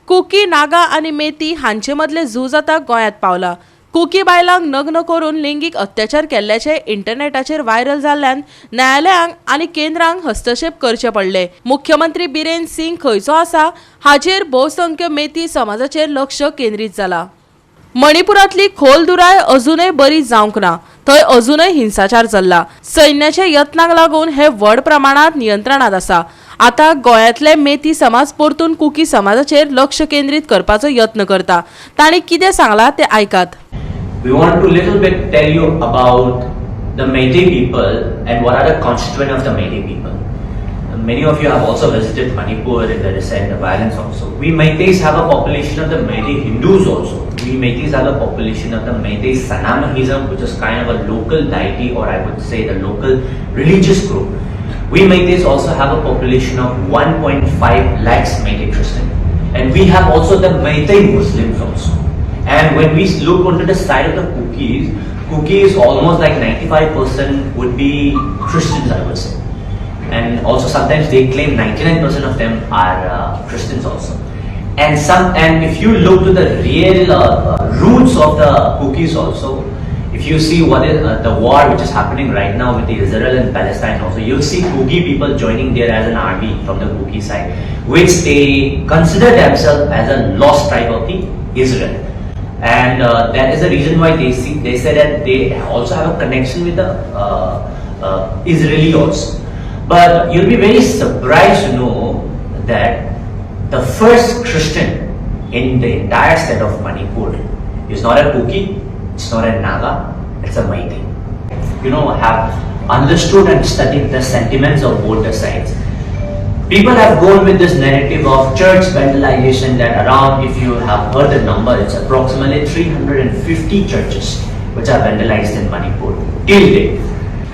Cookie, Naga आणि मेती हांचे मदले झूज आता गोंयांत पावला। कुकी बायलांक नग्न करून लिंगीक अत्याचार केल्ल्याचे इंटरनेटाचेर व्हायरल जाल्ल्यान न्यायालयांक आणि केंद्रांक हस्तक्षेप करचे पडले। मुख्यमंत्री बिरेन सिंग खंयचो आसा हाचेर बहुसंख्य मेती समाजाचेर लक्ष केंद्रीत जाला। मणिपुरातली खोल दुराय अजूनय बरी जावंक ना, थंय अजूनय हिंसाचार चल्ला। सैन्याच्या यत्नाक लागून हे व्हड प्रमाणात नियंत्रणात आसा। आता गोंयांतले मेती समाज परतून कुकी समाजाचेर लक्ष केंद्रित करपाचो यत्न करता। तांणी कितें सांगला ते आयकात। We want to little bit tell you about the Meitei people and what are the constituent of the Meitei people. Many of you have also visited Manipur in the recent violence also. We Meiteis have a population of the Meitei Hindus also. We Meiteis have a population of the Meitei Sanamahism, which is kind of a local deity, or I would say the local religious group. We Meiteis also have a population of 1.5 lakhs Meitei Christian. And we have also the Meitei Muslims also. And when we look onto the side of the Kukis almost like 95% would be Christians, I would say. And also sometimes they claim 99% of them are Christians also. And if you look to the real roots of the Kukis also, if you see what is the war which is happening right now with the Israel and Palestine also, you'll see Kuki people joining there as an army from the Kuki side, which they consider themselves as a lost tribe of the Israel. And that is the reason why they say that they also have a connection with the Israeli also. But you'll be very surprised to know that the first Christian in the entire state of Manipur is not a Kuki, it's not a Naga, it's a Meitei. You know, have understood and studied the sentiments of both the sides. People have gone with this narrative of church vandalization that around, if you have heard the number, it's approximately 350 churches which are vandalized in Manipur till date.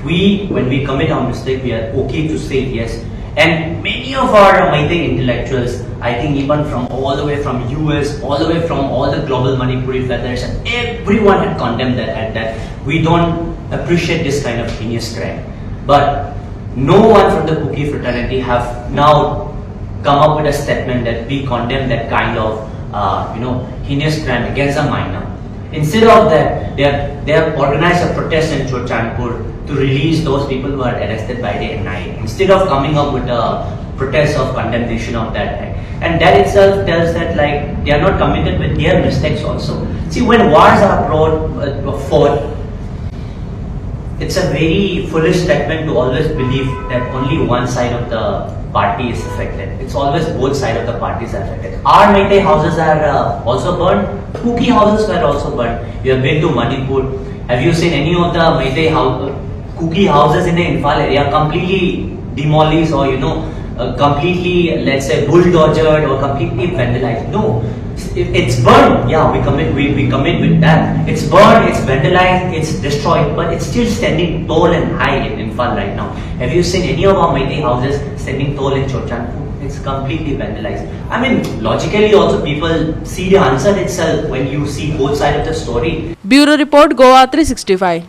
When we commit our mistake, we are okay to say yes. And many of our Meitei intellectuals, I think even from all the way from US, all the way from all the global Manipuri federation, everyone had condemned that we don't appreciate this kind of heinous crime. But no one from the Kuki fraternity have now come up with a statement that we condemn that kind of heinous crime against a minor. Instead of that, they have organized a protest in Chochanpur to release those people who are arrested by the NIA. Instead of coming up with a protest of condemnation of that act. And that itself tells that like they are not committed with their mistakes also. See, when wars are fought, it's a very foolish statement to always believe that only one side of the party is affected. It's always both sides of the parties are affected. Our Meitei houses are also burned. Kuki houses were also burned. You have been to Manipur. Have you seen any of the Meitei Kuki houses in the Imphal area completely demolished or completely, let's say, bulldozered or completely vandalized? No. It's burned, yeah, we commit with that. It's burned, it's vandalized, it's destroyed, but it's still standing tall and high in Imphal right now. Have you seen any of our Meitei houses standing tall in Chochanpur? It's completely vandalized. I mean, logically also people see the answer itself when you see both sides of the story. Bureau Report, GOA365.